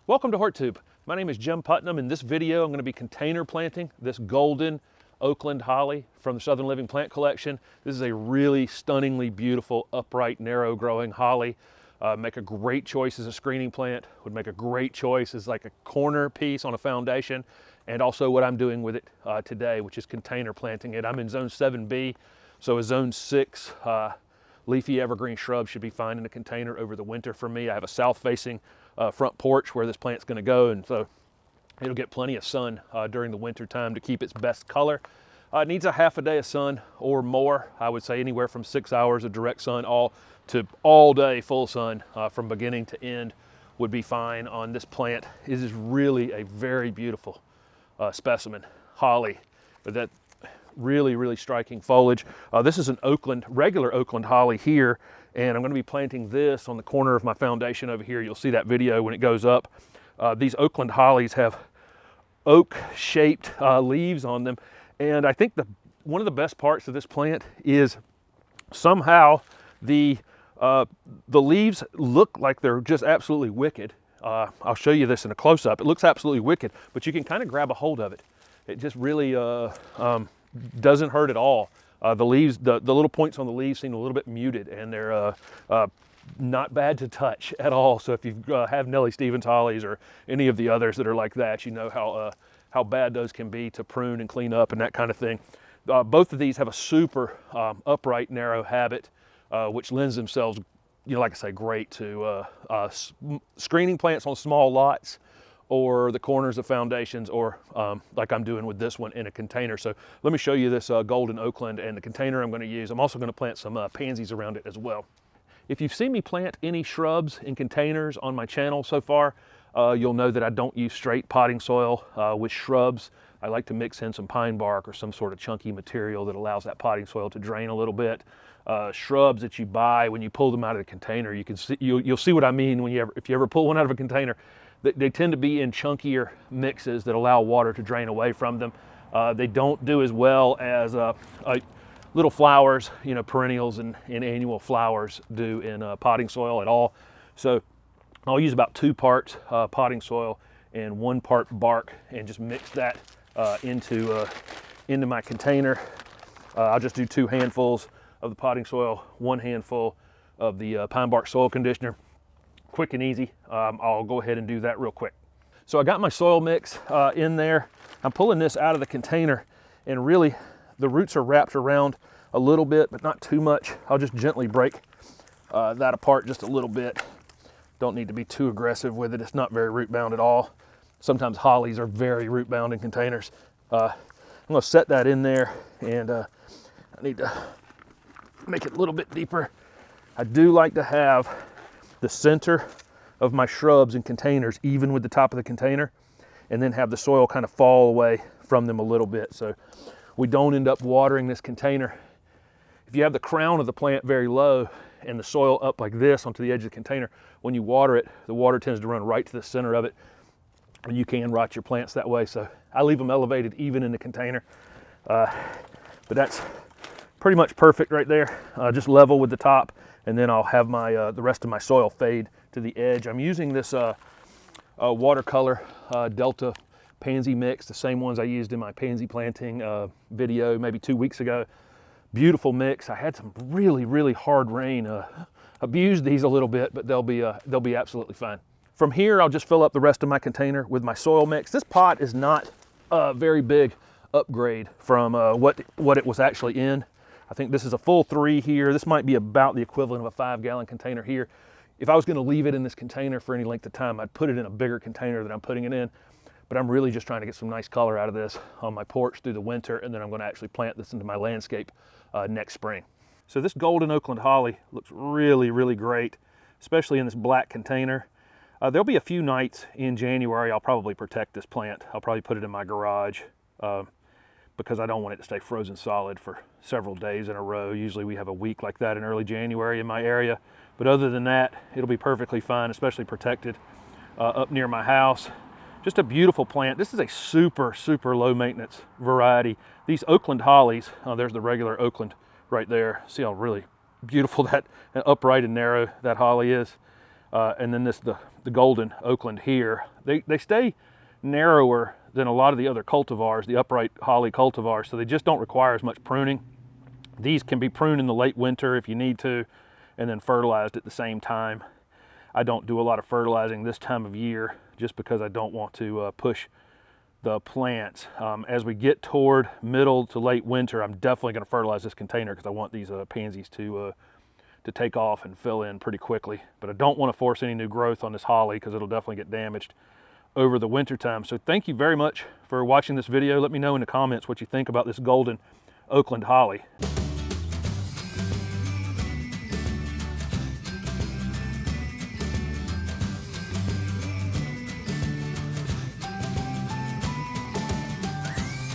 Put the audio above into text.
Welcome to HortTube. My name is Jim Putnam. In this video, I'm going to be container planting this Golden Oakland Holly from the Southern Living Plant Collection. This is a really stunningly beautiful, upright, narrow growing holly. Make a great choice as a screening plant, would make a great choice as like a corner piece on a foundation, and also what I'm doing with it today, which is container planting it. I'm in zone 7B, so a zone 6 leafy evergreen shrub should be fine in a container over the winter for me. I have a south-facing front porch where this plant's going to go, and so it'll get plenty of sun during the winter time to keep its best color. It needs a half a day of sun or more. I would say anywhere from 6 hours of direct sun to all day full sun from beginning to end would be fine on this plant. It is really a very beautiful specimen holly with that really striking foliage. This is an regular Oakland holly here, and I'm going to be planting this on the corner of my foundation over here. You'll see that video when it goes up. These Oakland hollies have oak-shaped leaves on them, and I think one of the best parts of this plant is somehow the leaves look like they're just absolutely wicked. I'll show you this in a close-up. It looks absolutely wicked, but you can kind of grab a hold of it. It just really doesn't hurt at all. The leaves, the little points on the leaves seem a little bit muted, and they're not bad to touch at all. So if you have Nellie Stevens hollies or any of the others that are like that, you know how bad those can be to prune and clean up and that kind of thing. Both of these have a super upright, narrow habit, which lends themselves, like I say, great to screening plants on small lots, or the corners of foundations, or like I'm doing with this one in a container. So let me show you this Golden Oakland and the container I'm going to use. I'm also going to plant some pansies around it as well. If you've seen me plant any shrubs in containers on my channel so far, you'll know that I don't use straight potting soil with shrubs. I like to mix in some pine bark or some sort of chunky material that allows that potting soil to drain a little bit. Shrubs that you buy, when you pull them out of the container, you'll see what I mean if you ever pull one out of a container. They tend to be in chunkier mixes that allow water to drain away from them. They don't do as well as little flowers, perennials and annual flowers do in potting soil at all. So I'll use about 2 parts potting soil and 1 part bark, and just mix that into my container. I'll just do 2 handfuls of the potting soil, 1 handful of the pine bark soil conditioner. Quick and easy. I'll go ahead and do that real quick. So I got my soil mix in there. I'm pulling this out of the container, and really the roots are wrapped around a little bit, but not too much. I'll just gently break that apart just a little bit. Don't need to be too aggressive with it. It's not very root bound at all. Sometimes hollies are very root bound in containers. I'm going to set that in there, and I need to make it a little bit deeper. I do like to have the center of my shrubs in containers even with the top of the container, and then have the soil kind of fall away from them a little bit so we don't end up watering this container. If you have the crown of the plant very low and the soil up like this onto the edge of the container, when you water it, the water tends to run right to the center of it, and you can rot your plants that way. So I leave them elevated even in the container, but that's pretty much perfect right there. Just level with the top, and then I'll have my the rest of my soil fade to the edge. I'm using this watercolor Delta pansy mix, the same ones I used in my pansy planting video maybe 2 weeks ago. Beautiful mix. I had some really hard rain. Abused these a little bit, but they'll be absolutely fine. From here, I'll just fill up the rest of my container with my soil mix. This pot is not a very big upgrade from what it was actually in. I think this is a full 3 here. This might be about the equivalent of a 5-gallon container here. If I was going to leave it in this container for any length of time, I'd put it in a bigger container than I'm putting it in. But I'm really just trying to get some nice color out of this on my porch through the winter, and then I'm going to actually plant this into my landscape next spring. So this Golden Oakland Holly looks really great, especially in this black container. There'll be a few nights in January I'll probably protect this plant. I'll probably put it in my garage because I don't want it to stay frozen solid for several days in a row. Usually we have a week like that in early January in my area. But other than that, it'll be perfectly fine, especially protected up near my house. Just a beautiful plant. This is a super low maintenance variety. These Oakland hollies, there's the regular Oakland right there. See how really beautiful that upright and narrow that holly is. and then the Golden Oakland here. They stay narrower than a lot of the other cultivars, the upright holly cultivars, so they just don't require as much pruning. These can be pruned in the late winter if you need to, and then fertilized at the same time. I don't do a lot of fertilizing this time of year just because I don't want to push the plants. As we get toward middle to late winter, I'm definitely going to fertilize this container because I want these pansies to take off and fill in pretty quickly. But I don't want to force any new growth on this holly because it'll definitely get damaged over the winter time. So thank you very much for watching this video. Let me know in the comments what you think about this Golden Oakland Holly.